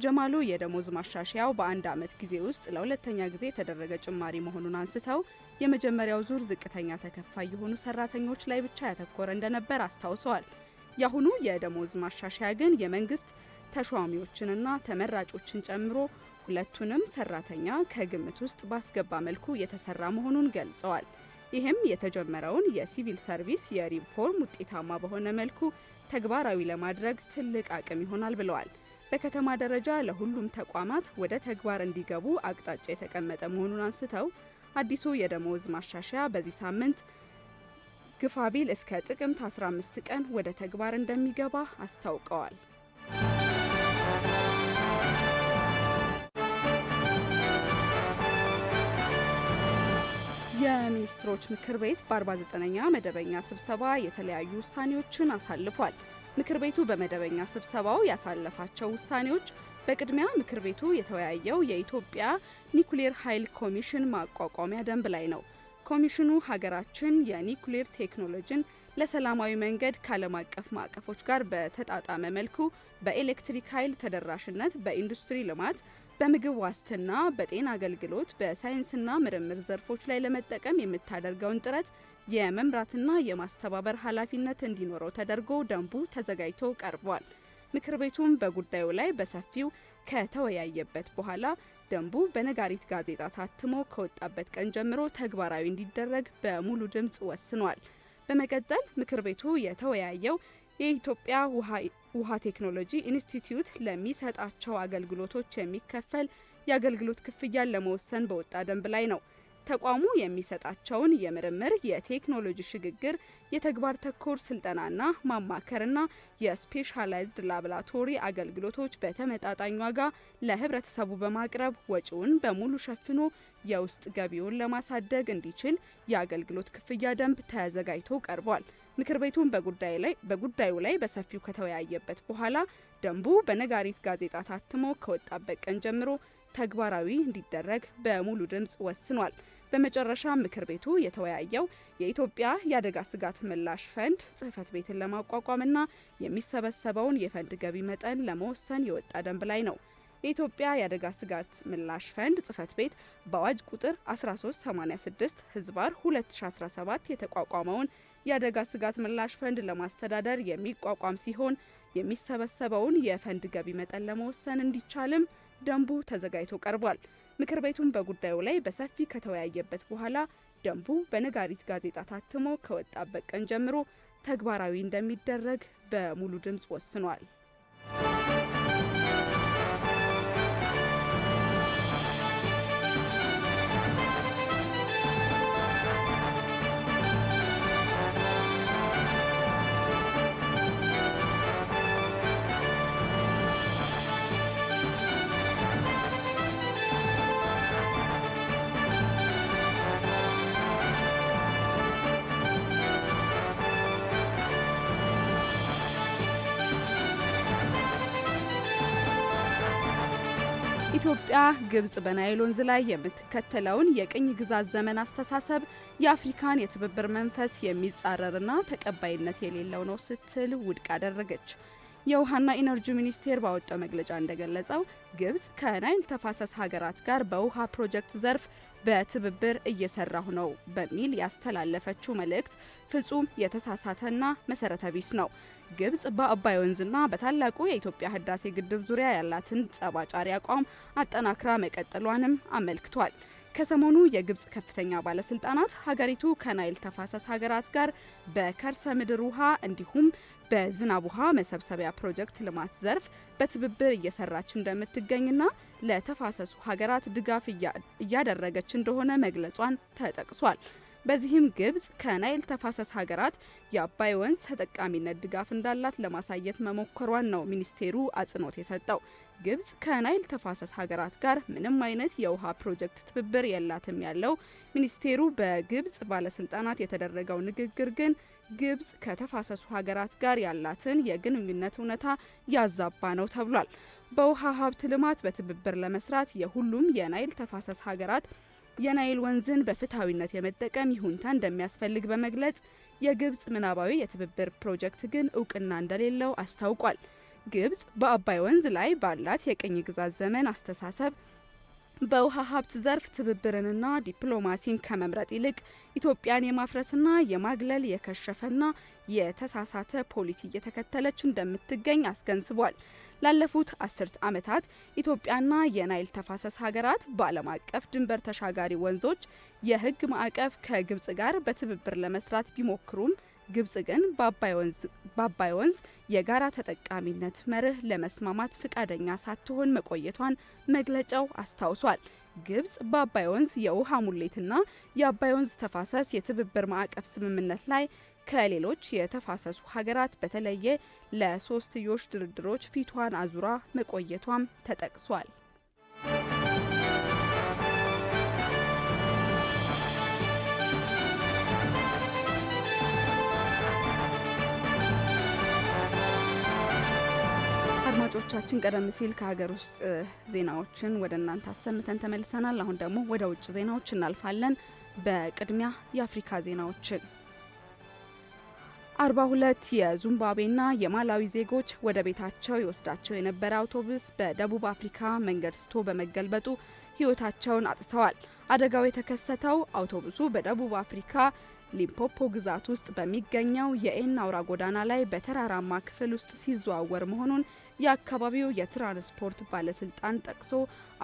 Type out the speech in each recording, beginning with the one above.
ጀማሉ የደሞዝ ማሻሻያው በአንድ ዓመት ጊዜ ውስጥ ለሁለተኛ ጊዜ የተደረገ ጭማሪ መሆኑን አንስተው የመጀመሪያው ዙር ዝቅተኛ ተከፋይ የሆኑ ሰራተኞች ላይ ብቻ ያተኮረ እንደነበር አስታውሰዋል። የአሁኑ የደሞዝ ማሻሻያ ግን የመንግስት ተሿሚዎችንና ተመራጮችን ጨምሮ ሁለቱንም ሰራተኛ ከግምት ውስጥ ባስገባ መልኩ የተሰራ መሆኑን ገልጸዋል። ይህም የተጀመረውን የሲቪል ሰርቪስ የሪፎርም ውጤታማ በሆነ መልኩ ተግባራዊ ለማድረግ ትልቅ አቅም ይሆናል ብለዋል። በከተማ ደረጃ ለሁሉም ተቋማት ወደ ተግባር እንዲገቡ አቅጣጫ የተቀመጠ መሆኑን አንስተው አዲሱ የደሞዝ ማሻሻያ በዚህ ሳምንት ግፋቢል እስከ ጥቅምት 15 ቀን ወደ ተግባር እንደሚገባ አስታውቀዋል። የሚኒስትሮች ምክር ቤት በ49ኛ መደበኛ ስብሰባ የተለያዩ ውሳኔዎችን አሳልፏል። ምክር ቤቱ በመደበኛ ስብሰባው ያሳለፋቸው ውሳኔዎች በቅድሚያ ምክር ቤቱ የተወያየው የኢትዮጵያ ኒኩሌር ኃይል ኮሚሽን ማቋቋሚያ ደንብ ላይ ነው። ኮሚሽኑ ሀገራችን የኒኩሌር ቴክኖሎጂን ለሰላማዊ መንገድ ከዓለም አቀፍ ማዕቀፎች ጋር በተጣጣመ መልኩ በኤሌክትሪክ ኃይል ተደራሽነት፣ በኢንዱስትሪ ልማት፣ በምግብ ዋስትና፣ በጤና አገልግሎት፣ በሳይንስና ምርምር ዘርፎች ላይ ለመጠቀም የምታደርገውን ጥረት የመምራትና የማስተባበር ኃላፊነት እንዲኖረው ተደርጎ ደንቡ ተዘጋጅቶ ቀርቧል። ምክር ቤቱም በጉዳዩ ላይ በሰፊው ከተወያየበት በኋላ ደንቡ በነጋሪት ጋዜጣ ታትሞ ከወጣበት ቀን ጀምሮ ተግባራዊ እንዲደረግ በሙሉ ድምፅ ወስኗል። በመቀጠል ምክር ቤቱ የተወያየው የኢትዮጵያ ውሃ ቴክኖሎጂ ኢንስቲትዩት ለሚሰጣቸው አገልግሎቶች የሚከፈል የአገልግሎት ክፍያን ለመወሰን በወጣ ደንብ ላይ ነው። ተቋሙ የሚሰጣቸውን የምርምር፣ የቴክኖሎጂ ሽግግር፣ የተግባር ተኮር ስልጠናና ማማከርና የስፔሻላይዝድ ላቦራቶሪ አገልግሎቶች በተመጣጣኝ ዋጋ ለህብረተሰቡ በማቅረብ ወጪውን በሙሉ ሸፍኖ የውስጥ ገቢውን ለማሳደግ እንዲችል የአገልግሎት ክፍያ ደንብ ተዘጋጅቶ ቀርቧል። ምክር ቤቱን በጉዳዩ ላይ በሰፊው ከተወያየበት በኋላ ደንቡ በነጋሪት ጋዜጣ ታትሞ ከወጣበት ቀን ጀምሮ ተግባራዊ እንዲደረግ በሙሉ ድምፅ ወስኗል። በመጨረሻ ምክር ቤቱ የተወያየው የኢትዮጵያ የአደጋ ስጋት ምላሽ ፈንድ ጽህፈት ቤትን ለማቋቋምና የሚሰበሰበውን የፈንድ ገቢ መጠን ለመወሰን የወጣ ደንብ ላይ ነው። የኢትዮጵያ የአደጋ ስጋት ምላሽ ፈንድ ጽህፈት ቤት በአዋጅ ቁጥር 1386 ህዝባር 2017 የተቋቋመውን የአደጋ ስጋት ምላሽ ፈንድ ለማስተዳደር የሚቋቋም ሲሆን የሚሰበሰበውን የፈንድ ገቢ መጠን ለመወሰን እንዲቻልም ደንቡ ተዘጋጅቶ ቀርቧል። ምክር ቤቱም በጉዳዩ ላይ በሰፊ ከተወያየበት በኋላ ደንቡ በነጋሪት ጋዜጣ ታትሞ ከወጣበት ቀን ጀምሮ ተግባራዊ እንደሚደረግ በሙሉ ድምፅ ወስኗል። ኢትዮጵያ ግብጽ በናይል ወንዝ ላይ የምትከተለውን የቅኝ ግዛት ዘመን አስተሳሰብ የአፍሪካን የትብብር መንፈስ የሚጻረርና ተቀባይነት የሌለው ነው ስትል ውድቅ አደረገች። የውሃና ኢነርጂ ሚኒስቴር ባወጣው መግለጫ እንደገለጸው ግብጽ ከናይል ተፋሰስ ሀገራት ጋር በውሃ ፕሮጀክት ዘርፍ በትብብር እየሰራሁ ነው በሚል ያስተላለፈችው መልእክት ፍጹም የተሳሳተና መሰረተ ቢስ ነው። ግብጽ በአባይ ወንዝና በታላቁ የኢትዮጵያ ህዳሴ ግድብ ዙሪያ ያላትን ጸባጫሪ አቋም አጠናክራ መቀጠሏንም አመልክቷል። ከሰሞኑ የግብጽ ከፍተኛ ባለስልጣናት ሀገሪቱ ከናይል ተፋሰስ ሀገራት ጋር በከርሰ ምድር ውሃ እንዲሁም በዝናብ ውሃ መሰብሰቢያ ፕሮጀክት ልማት ዘርፍ በትብብር እየሰራች እንደምትገኝና ለተፋሰሱ ሀገራት ድጋፍ እያደረገች እንደሆነ መግለጿን ተጠቅሷል። በዚህም ግብጽ ከናይል ተፋሰስ ሀገራት የአባይ ወንዝ ተጠቃሚነት ድጋፍ እንዳላት ለማሳየት መሞከሯን ነው ሚኒስቴሩ አጽንኦት የሰጠው። ግብጽ ከናይል ተፋሰስ ሀገራት ጋር ምንም አይነት የውሃ ፕሮጀክት ትብብር የላትም ያለው ሚኒስቴሩ በግብጽ ባለስልጣናት የተደረገው ንግግር ግን ግብጽ ከተፋሰሱ ሀገራት ጋር ያላትን የግንኙነት እውነታ ያዛባ ነው ተብሏል። በውሃ ሀብት ልማት በትብብር ለመስራት የሁሉም የናይል ተፋሰስ ሀገራት የናይል ወንዝን በፍትሐዊነት የመጠቀም ይሁንታ እንደሚያስፈልግ በመግለጽ የግብጽ ምናባዊ የትብብር ፕሮጀክት ግን እውቅና እንደሌለው አስታውቋል። ግብጽ በአባይ ወንዝ ላይ ባላት የቅኝ ግዛት ዘመን አስተሳሰብ በውሃ ሀብት ዘርፍ ትብብርንና ዲፕሎማሲን ከመምረጥ ይልቅ ኢትዮጵያን የማፍረስና የማግለል የከሸፈና የተሳሳተ ፖሊሲ እየተከተለች እንደምትገኝ አስገንዝቧል። ላለፉት 10 ዓመታት ኢትዮጵያና የናይል ተፋሰስ ሀገራት በዓለም አቀፍ ድንበር ተሻጋሪ ወንዞች የሕግ ማዕቀፍ ከግብጽ ጋር በትብብር ለመስራት ቢሞክሩም ግብጽ ግን በአባይ ወንዝ የጋራ ተጠቃሚነት መርህ ለመስማማት ፍቃደኛ ሳትሆን መቆየቷን መግለጫው አስታውሷል። ግብጽ በአባይ ወንዝ የውሃ ሙሌትና የአባይ ወንዝ ተፋሰስ የትብብር ማዕቀፍ ስምምነት ላይ ከሌሎች የተፋሰሱ ሀገራት በተለየ ለሶስትዮሽ ድርድሮች ፊቷን አዙራ መቆየቷም ተጠቅሷል። አድማጮቻችን ቀደም ሲል ከሀገር ውስጥ ዜናዎችን ወደ እናንተ አሰምተን ተመልሰናል። አሁን ደግሞ ወደ ውጭ ዜናዎች እናልፋለን። በቅድሚያ የአፍሪካ ዜናዎችን 42 የዚምባብዌና የማላዊ ዜጎች ወደ ቤታቸው ይወስዳቸው የነበረ አውቶቡስ በደቡብ አፍሪካ መንገድ ስቶ በመገልበጡ ሕይወታቸውን አጥተዋል። አደጋው የተከሰተው አውቶቡሱ በደቡብ አፍሪካ ሊምፖፖ ግዛት ውስጥ በሚገኘው የኤን አውራ ጎዳና ላይ በተራራማ ክፍል ውስጥ ሲዘዋወር መሆኑን የአካባቢው የትራንስፖርት ባለስልጣን ጠቅሶ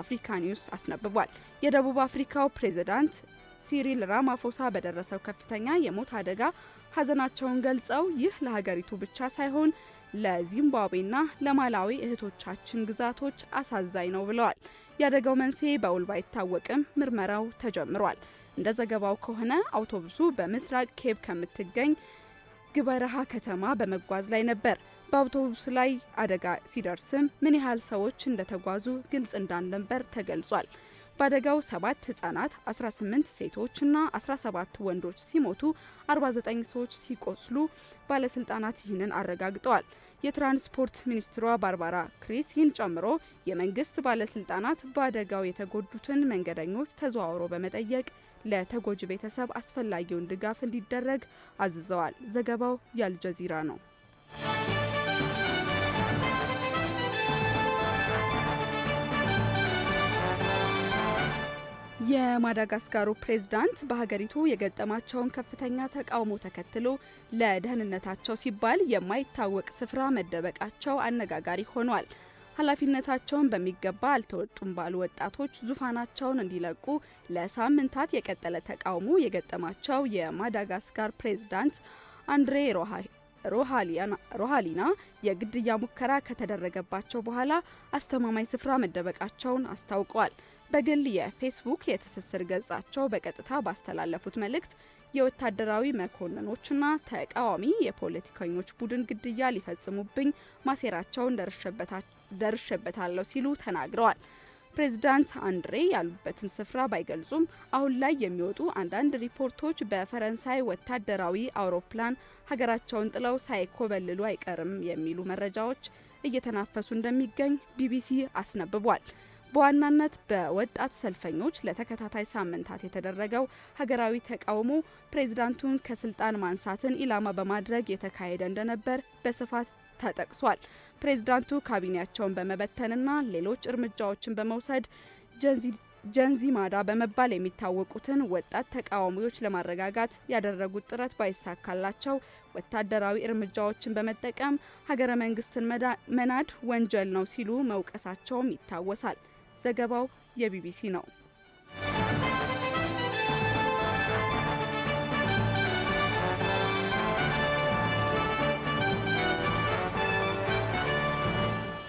አፍሪካ ኒውስ አስነብቧል። የደቡብ አፍሪካው ፕሬዝዳንት ሲሪል ራማፎሳ በደረሰው ከፍተኛ የሞት አደጋ ሀዘናቸውን ገልጸው ይህ ለሀገሪቱ ብቻ ሳይሆን ለዚምባብዌና ለማላዊ እህቶቻችን ግዛቶች አሳዛኝ ነው ብለዋል። የአደጋው መንስኤ በውል ባይታወቅም ምርመራው ተጀምሯል። እንደ ዘገባው ከሆነ አውቶቡሱ በምስራቅ ኬፕ ከምትገኝ ግበረሃ ከተማ በመጓዝ ላይ ነበር። በአውቶቡሱ ላይ አደጋ ሲደርስም ምን ያህል ሰዎች እንደተጓዙ ግልጽ እንዳልነበር ተገልጿል። በአደጋው 7 ህጻናት፣ 18 ሴቶችና 17 ወንዶች ሲሞቱ 49 ሰዎች ሲቆስሉ ባለስልጣናት ይህንን አረጋግጠዋል። የትራንስፖርት ሚኒስትሯ ባርባራ ክሪስን ጨምሮ የመንግስት ባለስልጣናት በአደጋው የተጎዱትን መንገደኞች ተዘዋውሮ በመጠየቅ ለተጎጂ ቤተሰብ አስፈላጊውን ድጋፍ እንዲደረግ አዝዘዋል። ዘገባው የአልጀዚራ ነው። የማዳጋስካሩ ፕሬዝዳንት በሀገሪቱ የገጠማቸውን ከፍተኛ ተቃውሞ ተከትሎ ለደህንነታቸው ሲባል የማይታወቅ ስፍራ መደበቃቸው አነጋጋሪ ሆኗል። ኃላፊነታቸውን በሚገባ አልተወጡም ባሉ ወጣቶች ዙፋናቸውን እንዲለቁ ለሳምንታት የቀጠለ ተቃውሞ የገጠማቸው የማዳጋስካር ፕሬዝዳንት አንድሬ ሮሃሊና የግድያ ሙከራ ከተደረገባቸው በኋላ አስተማማኝ ስፍራ መደበቃቸውን አስታውቀዋል። በግል የፌስቡክ የትስስር ገጻቸው በቀጥታ ባስተላለፉት መልእክት የወታደራዊ መኮንኖችና ተቃዋሚ የፖለቲከኞች ቡድን ግድያ ሊፈጽሙብኝ ማሴራቸውን ደርሼበታለሁ ሲሉ ተናግረዋል። ፕሬዝዳንት አንድሬ ያሉበትን ስፍራ ባይገልጹም አሁን ላይ የሚወጡ አንዳንድ ሪፖርቶች በፈረንሳይ ወታደራዊ አውሮፕላን ሀገራቸውን ጥለው ሳይኮበልሉ አይቀርም የሚሉ መረጃዎች እየተናፈሱ እንደሚገኝ ቢቢሲ አስነብቧል። በዋናነት በወጣት ሰልፈኞች ለተከታታይ ሳምንታት የተደረገው ሀገራዊ ተቃውሞ ፕሬዝዳንቱን ከስልጣን ማንሳትን ኢላማ በማድረግ የተካሄደ እንደነበር በስፋት ተጠቅሷል። ፕሬዝዳንቱ ካቢኔያቸውን በመበተንና ሌሎች እርምጃዎችን በመውሰድ ጀንዚማዳ በመባል የሚታወቁትን ወጣት ተቃዋሚዎች ለማረጋጋት ያደረጉት ጥረት ባይሳካላቸው ወታደራዊ እርምጃዎችን በመጠቀም ሀገረ መንግስትን መናድ ወንጀል ነው ሲሉ መውቀሳቸውም ይታወሳል። ዘገባው የቢቢሲ ነው።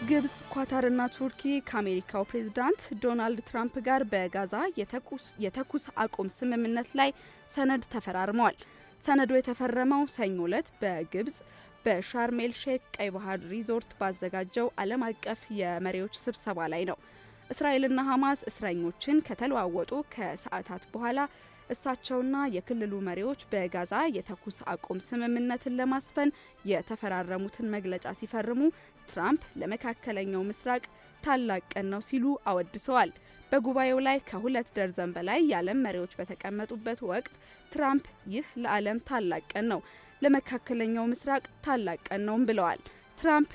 ግብጽ፣ ኳታርና ቱርኪ ከአሜሪካው ፕሬዝዳንት ዶናልድ ትራምፕ ጋር በጋዛ የተኩስ አቁም ስምምነት ላይ ሰነድ ተፈራርመዋል። ሰነዱ የተፈረመው ሰኞ ዕለት በግብጽ በሻርሜል ሼክ ቀይ ባህር ሪዞርት ባዘጋጀው ዓለም አቀፍ የመሪዎች ስብሰባ ላይ ነው። እስራኤልና ሐማስ እስረኞችን ከተለዋወጡ ከሰዓታት በኋላ እሳቸውና የክልሉ መሪዎች በጋዛ የተኩስ አቁም ስምምነትን ለማስፈን የተፈራረሙትን መግለጫ ሲፈርሙ ትራምፕ ለመካከለኛው ምስራቅ ታላቅ ቀን ነው ሲሉ አወድሰዋል። በጉባኤው ላይ ከ2 ደርዘን በላይ የዓለም መሪዎች በተቀመጡበት ወቅት ትራምፕ ይህ ለዓለም ታላቅ ቀን ነው፣ ለመካከለኛው ምስራቅ ታላቅ ቀን ነውም ብለዋል። ትራምፕ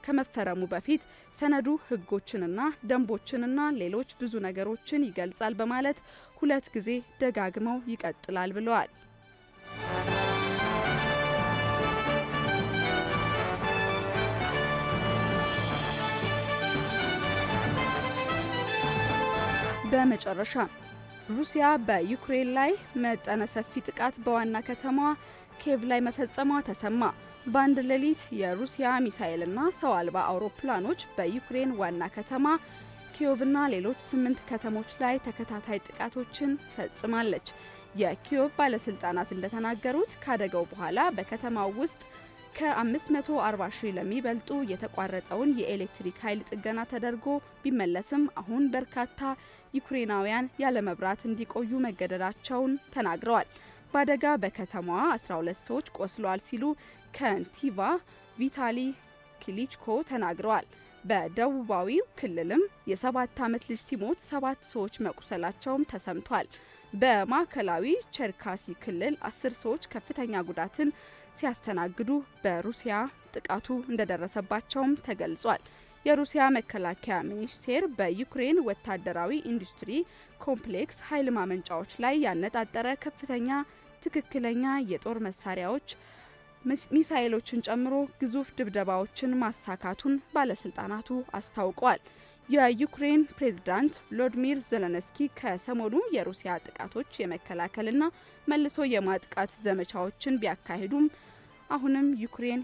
ከመፈረሙ በፊት ሰነዱ ሕጎችንና ደንቦችንና ሌሎች ብዙ ነገሮችን ይገልጻል በማለት 2 ጊዜ ደጋግመው ይቀጥላል ብለዋል። በመጨረሻ ሩሲያ በዩክሬን ላይ መጠነ ሰፊ ጥቃት በዋና ከተማዋ ኪየቭ ላይ መፈጸሟ ተሰማ። በአንድ ሌሊት የሩሲያ ሚሳኤልና ሰው አልባ አውሮፕላኖች በዩክሬን ዋና ከተማ ኪየቭና ሌሎች 8 ከተሞች ላይ ተከታታይ ጥቃቶችን ፈጽማለች። የኪየቭ ባለስልጣናት እንደተናገሩት ካደጋው በኋላ በከተማው ውስጥ ከ540 ሺህ ለሚበልጡ የተቋረጠውን የኤሌክትሪክ ኃይል ጥገና ተደርጎ ቢመለስም አሁን በርካታ ዩክሬናውያን ያለ መብራት እንዲቆዩ መገደዳቸውን ተናግረዋል። በአደጋ በከተማዋ 12 ሰዎች ቆስለዋል ሲሉ ከንቲባ ቪታሊ ክሊችኮ ተናግረዋል። በደቡባዊው ክልልም የ7 ዓመት ልጅ ሲሞት 7 ሰዎች መቁሰላቸውም ተሰምቷል። በማዕከላዊ ቸርካሲ ክልል 10 ሰዎች ከፍተኛ ጉዳትን ሲያስተናግዱ በሩሲያ ጥቃቱ እንደደረሰባቸውም ተገልጿል። የሩሲያ መከላከያ ሚኒስቴር በዩክሬን ወታደራዊ ኢንዱስትሪ ኮምፕሌክስ ኃይል ማመንጫዎች ላይ ያነጣጠረ ከፍተኛ ትክክለኛ የጦር መሳሪያዎች ሚሳኤሎችን ጨምሮ ግዙፍ ድብደባዎችን ማሳካቱን ባለስልጣናቱ አስታውቀዋል። የዩክሬን ፕሬዝዳንት ቮሎዲሚር ዜሌንስኪ ከሰሞኑ የሩሲያ ጥቃቶች የመከላከልና መልሶ የማጥቃት ዘመቻዎችን ቢያካሂዱም አሁንም ዩክሬን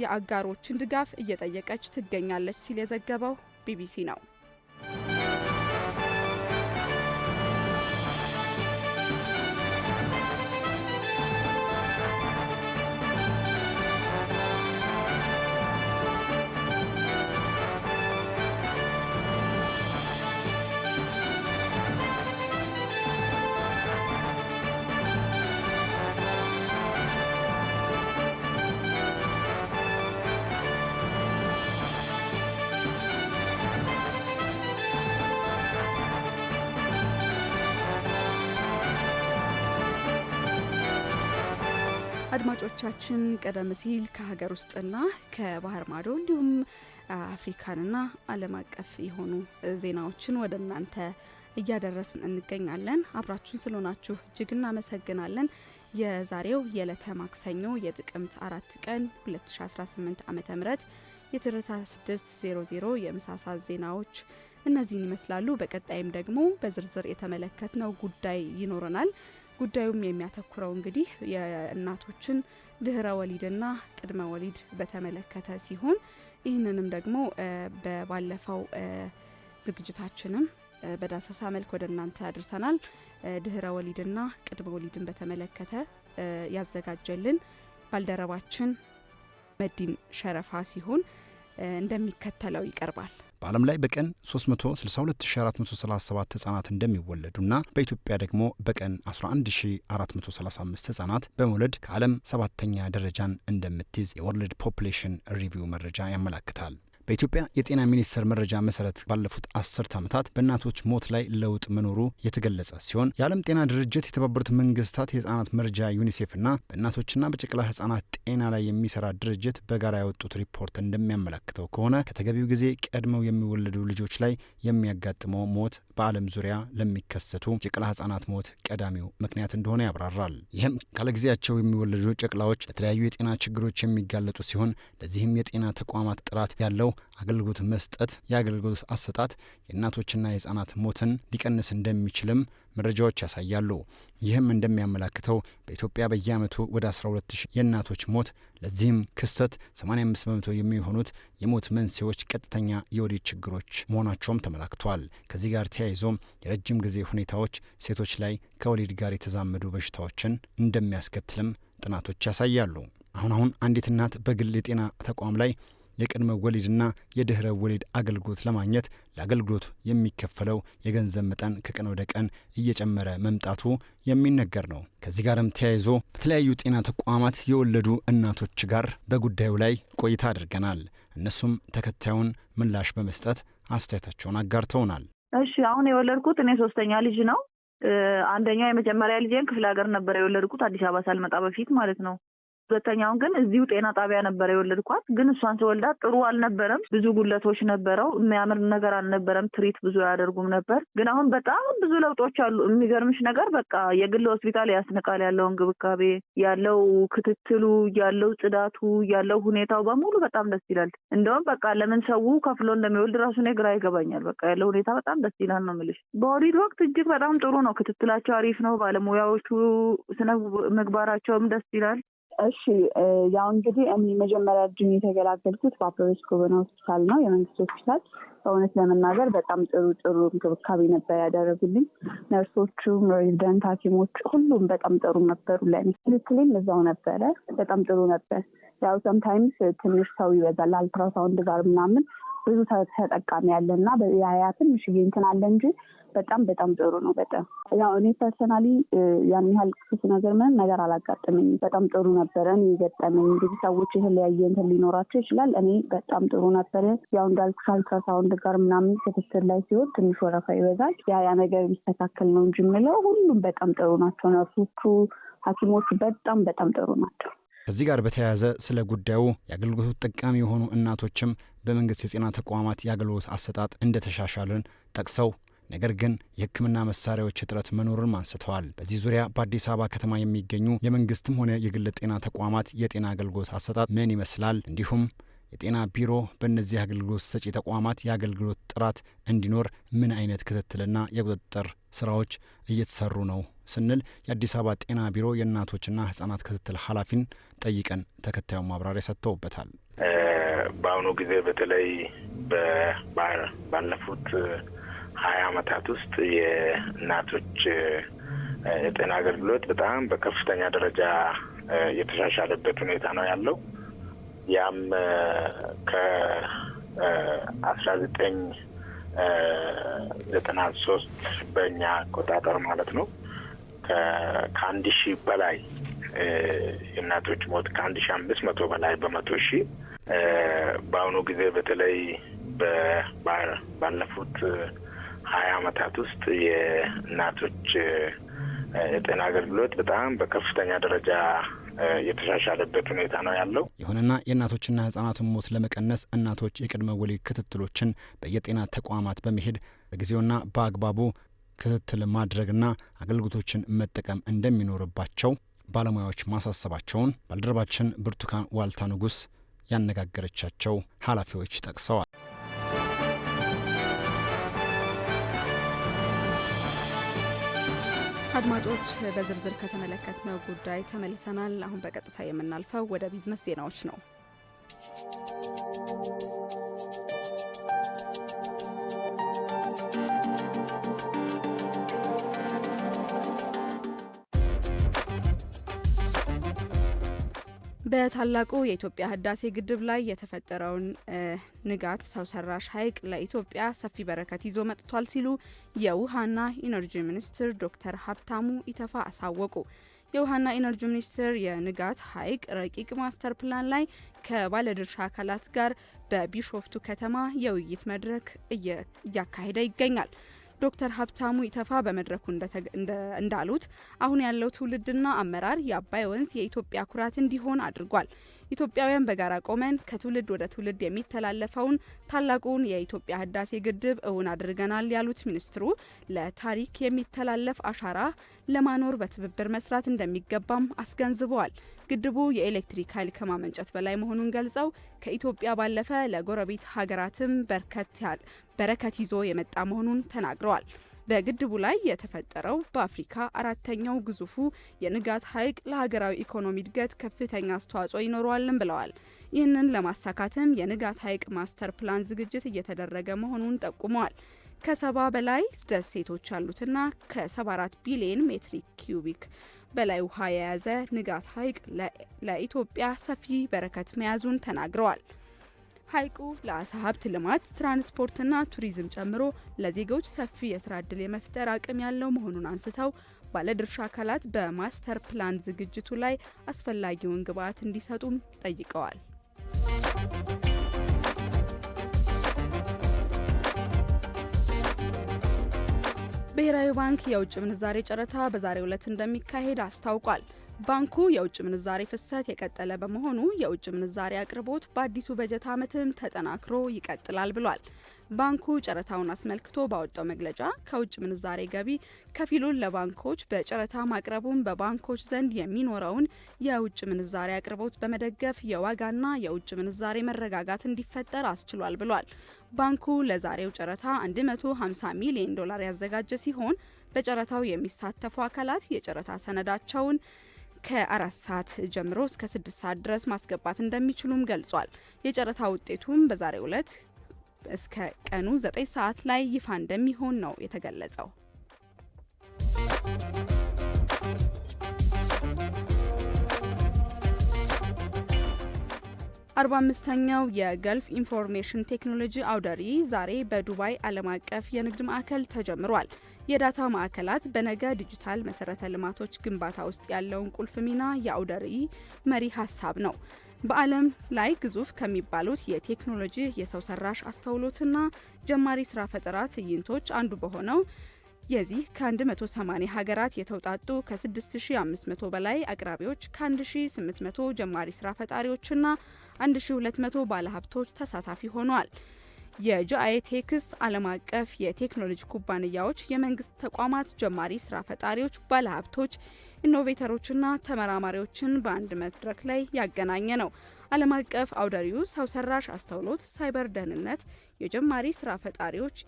የአጋሮችን ድጋፍ እየጠየቀች ትገኛለች ሲል የዘገበው ቢቢሲ ነው። አድማጮቻችን ቀደም ሲል ከሀገር ውስጥና ከባህር ማዶ እንዲሁም አፍሪካንና ዓለም አቀፍ የሆኑ ዜናዎችን ወደ እናንተ እያደረስን እንገኛለን። አብራችሁን ስለሆናችሁ እጅግ እናመሰግናለን። የዛሬው የዕለተ ማክሰኞ የጥቅምት 4 ቀን 2018 ዓ.ም የትርታ 600 የምሳሳ ዜናዎች እነዚህን ይመስላሉ። በቀጣይም ደግሞ በዝርዝር የተመለከትነው ጉዳይ ይኖረናል። ጉዳዩም የሚያተኩረው እንግዲህ የእናቶችን ድህረ ወሊድና ቅድመ ወሊድ በተመለከተ ሲሆን ይህንንም ደግሞ በባለፈው ዝግጅታችንም በዳሰሳ መልክ ወደ እናንተ አድርሰናል። ድህረ ወሊድና ቅድመ ወሊድን በተመለከተ ያዘጋጀልን ባልደረባችን መዲን ሸረፋ ሲሆን እንደሚከተለው ይቀርባል። በዓለም ላይ በቀን 362437 ህጻናት እንደሚወለዱና በኢትዮጵያ ደግሞ በቀን 11435 ህጻናት በመውለድ ከዓለም 7ኛ ደረጃን እንደምትይዝ የወርልድ ፖፑሌሽን ሪቪው መረጃ ያመለክታል። በኢትዮጵያ የጤና ሚኒስቴር መረጃ መሰረት ባለፉት 10 ዓመታት በእናቶች ሞት ላይ ለውጥ መኖሩ የተገለጸ ሲሆን የዓለም ጤና ድርጅት፣ የተባበሩት መንግስታት የህጻናት መረጃ ዩኒሴፍና በእናቶችና በጨቅላ ህጻናት ጤና ላይ የሚሰራ ድርጅት በጋራ ያወጡት ሪፖርት እንደሚያመለክተው ከሆነ ከተገቢው ጊዜ ቀድመው የሚወለዱ ልጆች ላይ የሚያጋጥመው ሞት በዓለም ዙሪያ ለሚከሰቱ ጨቅላ ህጻናት ሞት ቀዳሚው ምክንያት እንደሆነ ያብራራል። ይህም ካለጊዜያቸው የሚወለዱ ጨቅላዎች ለተለያዩ የጤና ችግሮች የሚጋለጡ ሲሆን ለዚህም የጤና ተቋማት ጥራት ያለው አገልግሎት መስጠት፣ የአገልግሎት አሰጣጥ የእናቶችና የህጻናት ሞትን ሊቀንስ እንደሚችልም መረጃዎች ያሳያሉ። ይህም እንደሚያመለክተው በኢትዮጵያ በየዓመቱ ወደ 12000 የእናቶች ሞት፣ ለዚህም ክስተት 85% የሚሆኑት የሞት መንስኤዎች ቀጥተኛ የወሊድ ችግሮች መሆናቸውም ተመላክቷል። ከዚህ ጋር ተያይዞም የረጅም ጊዜ ሁኔታዎች ሴቶች ላይ ከወሊድ ጋር የተዛመዱ በሽታዎችን እንደሚያስከትልም ጥናቶች ያሳያሉ። አሁን አንዲት እናት በግል የጤና ተቋም ላይ የቅድመ ወሊድና የድህረ ወሊድ አገልግሎት ለማግኘት ለአገልግሎቱ የሚከፈለው የገንዘብ መጠን ከቀን ወደ ቀን እየጨመረ መምጣቱ የሚነገር ነው። ከዚህ ጋርም ተያይዞ በተለያዩ ጤና ተቋማት የወለዱ እናቶች ጋር በጉዳዩ ላይ ቆይታ አድርገናል። እነሱም ተከታዩን ምላሽ በመስጠት አስተያየታቸውን አጋርተውናል። እሺ፣ አሁን የወለድኩት እኔ 3ኛ ልጅ ነው። አንደኛው የመጀመሪያ ልጄን ክፍለ ሀገር ነበር የወለድኩት፣ አዲስ አበባ ሳልመጣ በፊት ማለት ነው። ሁለተኛውን ግን እዚሁ ጤና ጣቢያ ነበር የወለድኳት። ግን እሷን ስወልዳት ጥሩ አልነበረም። ብዙ ጉለቶች ነበረው። የሚያምር ነገር አልነበረም። ትሪት ብዙ ያደርጉም ነበር። ግን አሁን በጣም ብዙ ለውጦች አሉ። የሚገርምሽ ነገር በቃ የግል ሆስፒታል ያስንቃል። ያለው እንክብካቤ፣ ያለው ክትትሉ፣ ያለው ጽዳቱ፣ ያለው ሁኔታው በሙሉ በጣም ደስ ይላል። እንደውም በቃ ለምን ሰው ከፍሎ እንደሚወልድ ራሱ እኔ ግራ ይገባኛል። በቃ ያለው ሁኔታ በጣም ደስ ይላል ነው የምልሽ። በወሊድ ወቅት እጅግ በጣም ጥሩ ነው። ክትትላቸው አሪፍ ነው። ባለሙያዎቹ ስነ ምግባራቸውም ደስ ይላል። እሺ ያው እንግዲህ እኔ መጀመሪያ ልጅን የተገላገልኩት በአፕሮስ ጎበና ሆስፒታል ነው፣ የመንግስት ሆስፒታል። በእውነት ለመናገር በጣም ጥሩ እንክብካቤ ነበር ያደረጉልኝ። ነርሶቹም፣ ሬዚደንት ሐኪሞች ሁሉም በጣም ጥሩ ነበሩ። ለእኔ ክትትሌም እዛው ነበረ። በጣም ጥሩ ነበር። ያው ሰምታይምስ ትንሽ ሰው ይበዛል አልትራሳውንድ ጋር ምናምን ብዙ ተጠቃሚ ያለና ያ ትንሽዬ እንትን አለ እንጂ በጣም ጥሩ ነው። በጣም ያው እኔ ፐርሰናሊ ያን ያህል ክፉ ነገር ምንም ነገር አላጋጠመኝም። በጣም ጥሩ ነበረ። እኔ የገጠመኝ እንግዲህ ሰዎች የተለያየ እንትን ሊኖራቸው ይችላል። እኔ በጣም ጥሩ ነበረ። ያው እንዳልኩሽ አልትራሳውንድ ጋር ምናምን ክትትል ላይ ሲሆን ትንሽ ወረፋ ይበዛል። ያ ነገር ቢስተካከል ነው እንጂ የምለው ሁሉም በጣም ጥሩ ናቸው። ነርሶቹ፣ ሐኪሞቹ በጣም ጥሩ ናቸው። ከዚህ ጋር በተያያዘ ስለ ጉዳዩ የአገልግሎቱ ተጠቃሚ የሆኑ እናቶችም በመንግስት የጤና ተቋማት የአገልግሎት አሰጣጥ እንደተሻሻልን ጠቅሰው ነገር ግን የሕክምና መሳሪያዎች እጥረት መኖሩን አንስተዋል። በዚህ ዙሪያ በአዲስ አበባ ከተማ የሚገኙ የመንግስትም ሆነ የግል ጤና ተቋማት የጤና አገልግሎት አሰጣጥ ምን ይመስላል፣ እንዲሁም የጤና ቢሮ በእነዚህ አገልግሎት ሰጪ ተቋማት የአገልግሎት ጥራት እንዲኖር ምን አይነት ክትትልና የቁጥጥር ስራዎች እየተሰሩ ነው ስንል የአዲስ አበባ ጤና ቢሮ የእናቶችና ህጻናት ክትትል ኃላፊን ጠይቀን ተከታዩን ማብራሪያ ሰጥተውበታል። በአሁኑ ጊዜ በተለይ ባለፉት 20 ዓመታት ውስጥ የእናቶች የጤና አገልግሎት በጣም በከፍተኛ ደረጃ የተሻሻለበት ሁኔታ ነው ያለው። ያም ከ1993 በእኛ አቆጣጠር ማለት ነው ከ1000 በላይ የእናቶች ሞት ከ1500 በላይ በመቶ ሺህ በአሁኑ ጊዜ በተለይ ባለፉት 20 ዓመታት ውስጥ የእናቶች የጤና አገልግሎት በጣም በከፍተኛ ደረጃ የተሻሻለበት ሁኔታ ነው ያለው። ይሁንና የእናቶችና ህጻናትን ሞት ለመቀነስ እናቶች የቅድመ ወሊድ ክትትሎችን በየጤና ተቋማት በመሄድ በጊዜውና በአግባቡ ክትትል ማድረግና አገልግሎቶችን መጠቀም እንደሚኖርባቸው ባለሙያዎች ማሳሰባቸውን ባልደረባችን ብርቱካን ዋልታ ንጉስ ያነጋገረቻቸው ኃላፊዎች ጠቅሰዋል። አድማጮች በዝርዝር ከተመለከትነው ጉዳይ ተመልሰናል። አሁን በቀጥታ የምናልፈው ወደ ቢዝነስ ዜናዎች ነው። በታላቁ የኢትዮጵያ ህዳሴ ግድብ ላይ የተፈጠረውን ንጋት ሰው ሰራሽ ሐይቅ ለኢትዮጵያ ሰፊ በረከት ይዞ መጥቷል ሲሉ የውሃና ኢነርጂ ሚኒስትር ዶክተር ሀብታሙ ኢተፋ አሳወቁ። የውሃና ኢነርጂ ሚኒስትር የንጋት ሐይቅ ረቂቅ ማስተር ፕላን ላይ ከባለድርሻ አካላት ጋር በቢሾፍቱ ከተማ የውይይት መድረክ እያካሄደ ይገኛል። ዶክተር ሀብታሙ ኢተፋ በመድረኩ እንዳሉት አሁን ያለው ትውልድና አመራር የአባይ ወንዝ የኢትዮጵያ ኩራት እንዲሆን አድርጓል። ኢትዮጵያውያን በጋራ ቆመን ከትውልድ ወደ ትውልድ የሚተላለፈውን ታላቁን የኢትዮጵያ ህዳሴ ግድብ እውን አድርገናል ያሉት ሚኒስትሩ ለታሪክ የሚተላለፍ አሻራ ለማኖር በትብብር መስራት እንደሚገባም አስገንዝበዋል። ግድቡ የኤሌክትሪክ ኃይል ከማመንጨት በላይ መሆኑን ገልጸው ከኢትዮጵያ ባለፈ ለጎረቤት ሀገራትም በረከት ይዞ የመጣ መሆኑን ተናግረዋል። በግድቡ ላይ የተፈጠረው በአፍሪካ 4ኛው ግዙፉ የንጋት ሐይቅ ለሀገራዊ ኢኮኖሚ እድገት ከፍተኛ አስተዋጽኦ ይኖረዋልም ብለዋል። ይህንን ለማሳካትም የንጋት ሐይቅ ማስተር ፕላን ዝግጅት እየተደረገ መሆኑን ጠቁመዋል። ከ70 በላይ ደሴቶች ያሉትና ከ74 ቢሊዮን ሜትር ኪዩቢክ በላይ ውሃ የያዘ ንጋት ሐይቅ ለኢትዮጵያ ሰፊ በረከት መያዙን ተናግረዋል። ሐይቁ ለአሳ ሀብት ልማት፣ ትራንስፖርትና ቱሪዝም ጨምሮ ለዜጎች ሰፊ የስራ ዕድል የመፍጠር አቅም ያለው መሆኑን አንስተው ባለድርሻ አካላት በማስተር ፕላን ዝግጅቱ ላይ አስፈላጊውን ግብዓት እንዲሰጡም ጠይቀዋል። ብሔራዊ ባንክ የውጭ ምንዛሬ ጨረታ በዛሬው ዕለት እንደሚካሄድ አስታውቋል። ባንኩ የውጭ ምንዛሬ ፍሰት የቀጠለ በመሆኑ የውጭ ምንዛሬ አቅርቦት በአዲሱ በጀት ዓመትም ተጠናክሮ ይቀጥላል ብሏል። ባንኩ ጨረታውን አስመልክቶ ባወጣው መግለጫ ከውጭ ምንዛሬ ገቢ ከፊሉን ለባንኮች በጨረታ ማቅረቡን በባንኮች ዘንድ የሚኖረውን የውጭ ምንዛሬ አቅርቦት በመደገፍ የዋጋና የውጭ ምንዛሬ መረጋጋት እንዲፈጠር አስችሏል ብሏል። ባንኩ ለዛሬው ጨረታ $150 ሚሊዮን ያዘጋጀ ሲሆን በጨረታው የሚሳተፉ አካላት የጨረታ ሰነዳቸውን ከ4 ሰዓት ጀምሮ እስከ 6 ሰዓት ድረስ ማስገባት እንደሚችሉም ገልጿል። የጨረታ ውጤቱም በዛሬው ዕለት እስከ ቀኑ 9 ሰዓት ላይ ይፋ እንደሚሆን ነው የተገለጸው። 45ኛው የገልፍ ኢንፎርሜሽን ቴክኖሎጂ አውደ ርዕይ ዛሬ በዱባይ ዓለም አቀፍ የንግድ ማዕከል ተጀምሯል። የዳታ ማዕከላት በነገ ዲጂታል መሰረተ ልማቶች ግንባታ ውስጥ ያለውን ቁልፍ ሚና የአውደ ርዕይ መሪ ሀሳብ ነው። በዓለም ላይ ግዙፍ ከሚባሉት የቴክኖሎጂ የሰው ሰራሽ አስተውሎትና ጀማሪ ስራ ፈጠራ ትዕይንቶች አንዱ በሆነው የዚህ ከ180 ሀገራት የተውጣጡ ከ6500 በላይ አቅራቢዎች ከ1800 ጀማሪ ስራ ፈጣሪዎችና 1200 ባለሀብቶች ተሳታፊ ሆነዋል። የጂአይቴክስ ዓለም አቀፍ የቴክኖሎጂ ኩባንያዎች፣ የመንግስት ተቋማት፣ ጀማሪ ስራ ፈጣሪዎች፣ ባለሀብቶች፣ ኢኖቬተሮችና ተመራማሪዎችን በአንድ መድረክ ላይ ያገናኘ ነው። ዓለም አቀፍ አውደ ርዕዩ ሰው ሰራሽ አስተውሎት፣ ሳይበር ደህንነት፣ የጀማሪ ስራ ፈጣሪዎች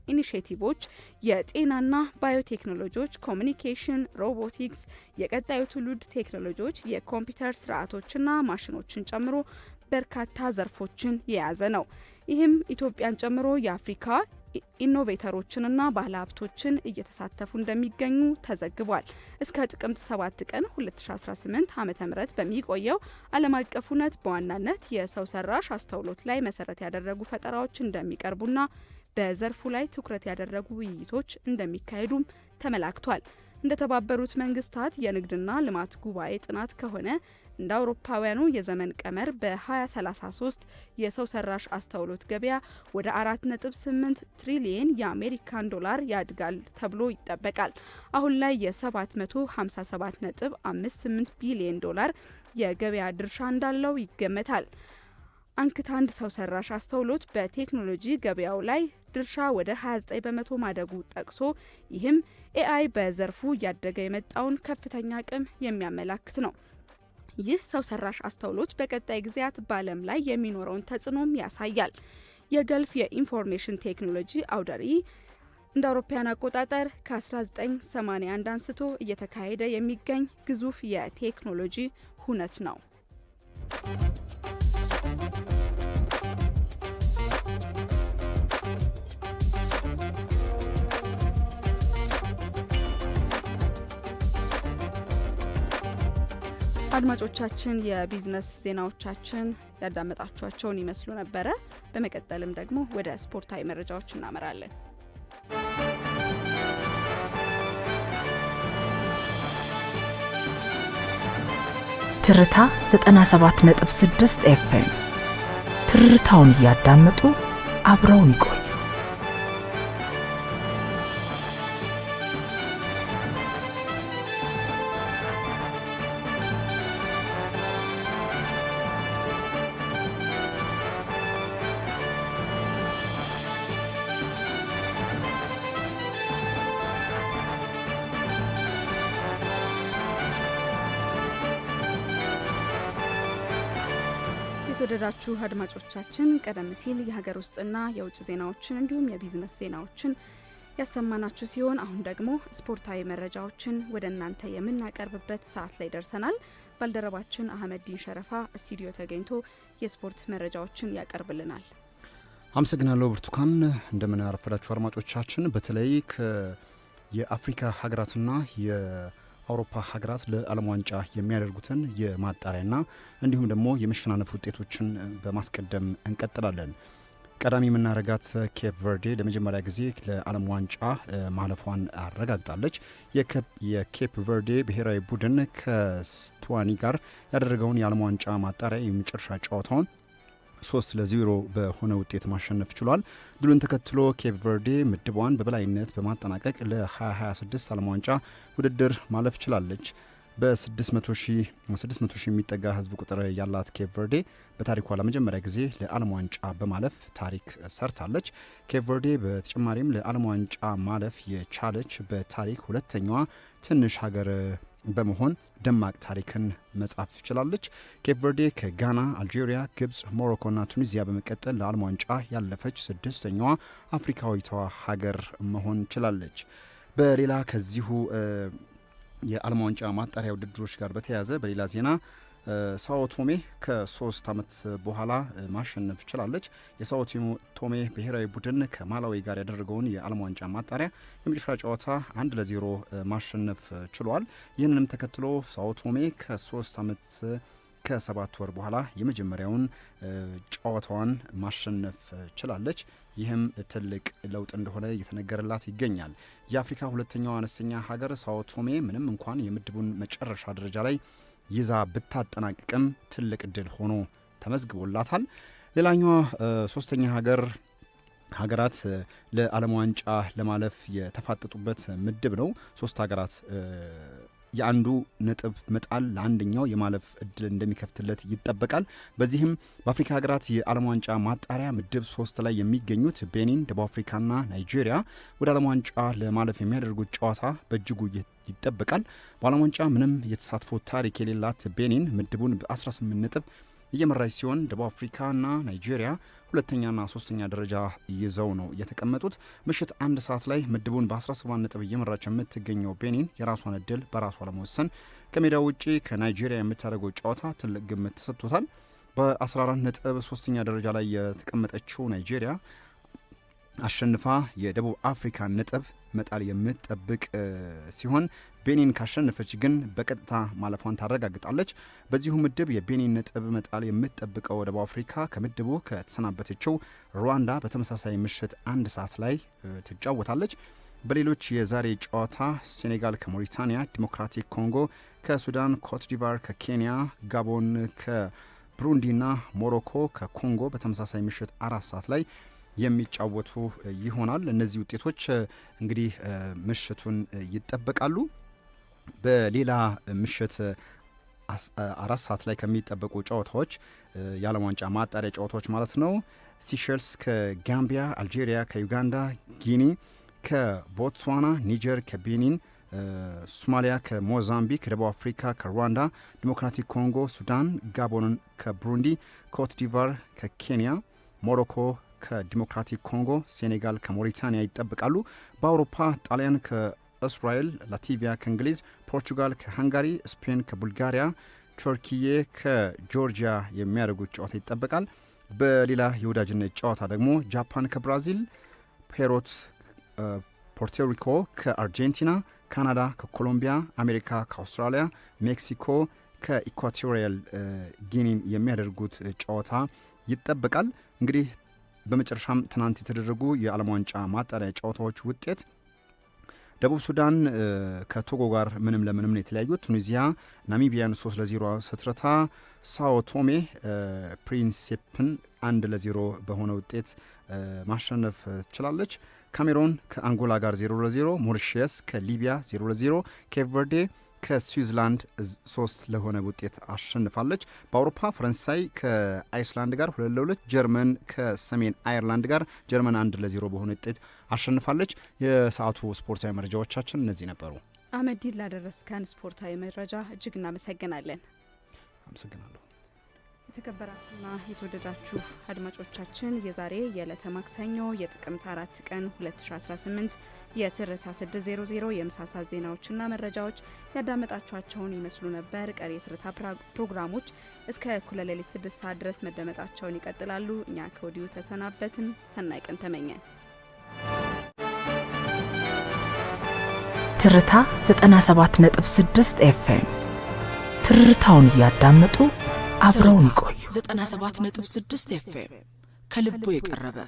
ኢኒሼቲቮች፣ የጤናና ባዮቴክኖሎጂዎች፣ ኮሚኒኬሽን፣ ሮቦቲክስ፣ የቀጣዩ ትውልድ ቴክኖሎጂዎች፣ የኮምፒውተር ስርዓቶችና ማሽኖችን ጨምሮ በርካታ ዘርፎችን የያዘ ነው። ይህም ኢትዮጵያን ጨምሮ የአፍሪካ ኢኖቬተሮችንና ባለሀብቶችን እየተሳተፉ እንደሚገኙ ተዘግቧል። እስከ ጥቅምት 7 ቀን 2018 ዓ.ም በሚቆየው ዓለም አቀፍ እውነት በዋናነት የሰው ሰራሽ አስተውሎት ላይ መሰረት ያደረጉ ፈጠራዎች እንደሚቀርቡና በዘርፉ ላይ ትኩረት ያደረጉ ውይይቶች እንደሚካሄዱም ተመላክቷል። እንደ ተባበሩት መንግስታት የንግድና ልማት ጉባኤ ጥናት ከሆነ እንደ አውሮፓውያኑ የዘመን ቀመር በ2033 የሰው ሰራሽ አስተውሎት ገበያ ወደ 4.8 ትሪሊየን የአሜሪካን ዶላር ያድጋል ተብሎ ይጠበቃል። አሁን ላይ የ757.58 ቢሊዮን ዶላር የገበያ ድርሻ እንዳለው ይገመታል። አንክታንድ ሰው ሰራሽ አስተውሎት በቴክኖሎጂ ገበያው ላይ ድርሻ ወደ 29 በመቶ ማደጉ ጠቅሶ ይህም ኤአይ በዘርፉ እያደገ የመጣውን ከፍተኛ አቅም የሚያመላክት ነው። ይህ ሰው ሰራሽ አስተውሎት በቀጣይ ጊዜያት በዓለም ላይ የሚኖረውን ተጽዕኖም ያሳያል። የገልፍ የኢንፎርሜሽን ቴክኖሎጂ አውደ ርዕይ እንደ አውሮፓውያን አቆጣጠር ከ1981 አንስቶ እየተካሄደ የሚገኝ ግዙፍ የቴክኖሎጂ ሁነት ነው። አድማጮቻችን የቢዝነስ ዜናዎቻችን ያዳመጣችኋቸውን ይመስሉ ነበረ። በመቀጠልም ደግሞ ወደ ስፖርታዊ መረጃዎች እናመራለን። ትርታ 97.6 ኤፍኤም ትርታውን እያዳመጡ አብረውን ይቆዩ። የተወደዳችሁ አድማጮቻችን ቀደም ሲል የሀገር ውስጥና የውጭ ዜናዎችን እንዲሁም የቢዝነስ ዜናዎችን ያሰማናችሁ ሲሆን አሁን ደግሞ ስፖርታዊ መረጃዎችን ወደ እናንተ የምናቀርብበት ሰዓት ላይ ደርሰናል። ባልደረባችን አህመዲን ሸረፋ ስቱዲዮ ተገኝቶ የስፖርት መረጃዎችን ያቀርብልናል። አመሰግናለሁ ብርቱካን። እንደምን አረፈዳችሁ አድማጮቻችን። በተለይ የአፍሪካ ሀገራትና አውሮፓ ሀገራት ለዓለም ዋንጫ የሚያደርጉትን የማጣሪያና እንዲሁም ደግሞ የመሸናነፍ ውጤቶችን በማስቀደም እንቀጥላለን። ቀዳሚ የምናረጋት ኬፕ ቨርዴ ለመጀመሪያ ጊዜ ለዓለም ዋንጫ ማለፏን አረጋግጣለች። የኬፕ ቨርዴ ብሔራዊ ቡድን ከስቱዋኒ ጋር ያደረገውን የዓለም ዋንጫ ማጣሪያ የመጨረሻ ጨዋታውን 3-0 በሆነ ውጤት ማሸነፍ ችሏል። ድሉን ተከትሎ ኬፕ ቨርዴ ምድቧን በበላይነት በማጠናቀቅ ለ2026 ዓለም ዋንጫ ውድድር ማለፍ ችላለች። በ600 ሺህ የሚጠጋ ህዝብ ቁጥር ያላት ኬፕ ቨርዴ በታሪኳ ለመጀመሪያ ጊዜ ለዓለም ዋንጫ በማለፍ ታሪክ ሰርታለች። ኬፕ ቨርዴ በተጨማሪም ለዓለም ዋንጫ ማለፍ የቻለች በታሪክ ሁለተኛዋ ትንሽ ሀገር በመሆን ደማቅ ታሪክን መጻፍ ችላለች። ኬፕ ቨርዴ ከጋና፣ አልጄሪያ፣ ግብጽ፣ ሞሮኮና ቱኒዚያ በመቀጠል ለዓለም ዋንጫ ያለፈች ስድስተኛዋ አፍሪካዊቷ ሀገር መሆን ችላለች። በሌላ ከዚሁ የዓለም ዋንጫ ማጣሪያ ውድድሮች ጋር በተያያዘ በሌላ ዜና ሳኦ ቶሜ ከ3 ዓመት በኋላ ማሸነፍ ችላለች። የሳኦ ቶሜ ብሔራዊ ቡድን ከማላዊ ጋር ያደረገውን የዓለም ዋንጫ ማጣሪያ የመጨረሻ ጨዋታ 1-0 ማሸነፍ ችሏል። ይህንንም ተከትሎ ሳኦ ቶሜ ከ3 ዓመት ከ7 ወር በኋላ የመጀመሪያውን ጨዋታዋን ማሸነፍ ችላለች። ይህም ትልቅ ለውጥ እንደሆነ እየተነገረላት ይገኛል። የአፍሪካ ሁለተኛው አነስተኛ ሀገር ሳኦ ቶሜ ምንም እንኳን የምድቡን መጨረሻ ደረጃ ላይ ይዛ ብታጠናቅቅም ትልቅ እድል ሆኖ ተመዝግቦላታል። ሌላኛዋ ሶስተኛ ሀገራት ለዓለም ዋንጫ ለማለፍ የተፋጠጡበት ምድብ ነው። 3 ሀገራት የአንዱ ነጥብ መጣል ለአንደኛው የማለፍ እድል እንደሚከፍትለት ይጠበቃል። በዚህም በአፍሪካ ሀገራት የዓለም ዋንጫ ማጣሪያ ምድብ 3 ላይ የሚገኙት ቤኒን፣ ደቡብ አፍሪካና ናይጄሪያ ወደ ዓለም ዋንጫ ለማለፍ የሚያደርጉት ጨዋታ በእጅጉ ይጠበቃል። በዓለም ዋንጫ ምንም የተሳትፎ ታሪክ የሌላት ቤኒን ምድቡን በ18 ነጥብ እየመራች ሲሆን ደቡብ አፍሪካና ናይጄሪያ ሁለተኛና ሶስተኛ ደረጃ ይዘው ነው የተቀመጡት። ምሽት 1 ሰዓት ላይ ምድቡን በ17 ነጥብ እየመራች የምትገኘው ቤኒን የራሷን እድል በራሷ ለመወሰን ከሜዳው ውጪ ከናይጄሪያ የምታደርገው ጨዋታ ትልቅ ግምት ተሰጥቶታል። በ14 ነጥብ ሶስተኛ ደረጃ ላይ የተቀመጠችው ናይጄሪያ አሸንፋ የደቡብ አፍሪካ ነጥብ መጣል የምትጠብቅ ሲሆን ቤኒን ካሸነፈች ግን በቀጥታ ማለፏን ታረጋግጣለች። በዚሁ ምድብ የቤኒን ነጥብ መጣል የምትጠብቀው ደቡብ አፍሪካ ከምድቡ ከተሰናበተችው ሩዋንዳ በተመሳሳይ ምሽት 1 ሰዓት ላይ ትጫወታለች። በሌሎች የዛሬ ጨዋታ ሴኔጋል ከሞሪታኒያ፣ ዲሞክራቲክ ኮንጎ ከሱዳን፣ ኮትዲቫር ከኬንያ፣ ጋቦን ከብሩንዲና ሞሮኮ ከኮንጎ በተመሳሳይ ምሽት 4 ሰዓት ላይ የሚጫወቱ ይሆናል። እነዚህ ውጤቶች እንግዲህ ምሽቱን ይጠበቃሉ። በሌላ ምሽት 4 ሰዓት ላይ ከሚጠበቁ ጨዋታዎች የዓለም ዋንጫ ማጣሪያ ጨዋታዎች ማለት ነው። ሲሸልስ ከጋምቢያ፣ አልጄሪያ ከዩጋንዳ፣ ጊኒ ከቦትስዋና፣ ኒጀር ከቤኒን፣ ሶማሊያ ከሞዛምቢክ፣ ደቡብ አፍሪካ ከሩዋንዳ፣ ዲሞክራቲክ ኮንጎ፣ ሱዳን፣ ጋቦንን ከብሩንዲ፣ ኮትዲቫር ከኬንያ፣ ሞሮኮ ከዲሞክራቲክ ኮንጎ፣ ሴኔጋል ከሞሪታኒያ ይጠብቃሉ። በአውሮፓ ጣሊያን ከእስራኤል፣ ላቲቪያ ከእንግሊዝ፣ ፖርቹጋል ከሃንጋሪ፣ ስፔን ከቡልጋሪያ፣ ቱርኪዬ ከጆርጂያ የሚያደርጉት ጨዋታ ይጠበቃል። በሌላ የወዳጅነት ጨዋታ ደግሞ ጃፓን ከብራዚል፣ ፔሮት ፖርቶሪኮ ከአርጀንቲና፣ ካናዳ ከኮሎምቢያ፣ አሜሪካ ከአውስትራሊያ፣ ሜክሲኮ ከኢኳቶሪያል ጊኒን የሚያደርጉት ጨዋታ ይጠበቃል። እንግዲህ በመጨረሻም ትናንት የተደረጉ የዓለም ዋንጫ ማጣሪያ ጨዋታዎች ውጤት ደቡብ ሱዳን ከቶጎ ጋር ምንም ለምንም ነው የተለያዩት። ቱኒዚያ ናሚቢያን 3-0 ስትረታ፣ ሳኦ ቶሜ ፕሪንሴፕን 1-0 በሆነ ውጤት ማሸነፍ ችላለች። ካሜሮን ከአንጎላ ጋር 0-0፣ ሞሪሺየስ ከሊቢያ 0-0፣ ኬፕ ቨርዴ ከስዊዝላንድ 3-0 ውጤት አሸንፋለች። በአውሮፓ ፈረንሳይ ከአይስላንድ ጋር 2-2፣ ጀርመን ከሰሜን አየርላንድ ጋር ጀርመን 1-0 በሆነ ውጤት አሸንፋለች። የሰዓቱ ስፖርታዊ መረጃዎቻችን እነዚህ ነበሩ። አህመዲን ላደረስከን ስፖርታዊ መረጃ እጅግ እናመሰግናለን። አመሰግናለሁ። የተከበራችሁና የተወደዳችሁ አድማጮቻችን የዛሬ የዕለተ ማክሰኞ የጥቅምት 4 ቀን 2018 የትርታ 600 የምሳሳ ዜናዎችና መረጃዎች ያዳመጣችኋቸውን ይመስሉ ነበር። ቀሪ የትርታ ፕሮግራሞች እስከ እኩለ ሌሊት 6 ሰዓት ድረስ መደመጣቸውን ይቀጥላሉ። እኛ ከወዲሁ ተሰናበትን። ሰናይ ቀን ተመኘን። ትርታ 97.6 ኤፍኤም ትርታውን እያዳመጡ አብረውን ይቆዩ። 97.6 ኤፍኤም ከልቦ የቀረበ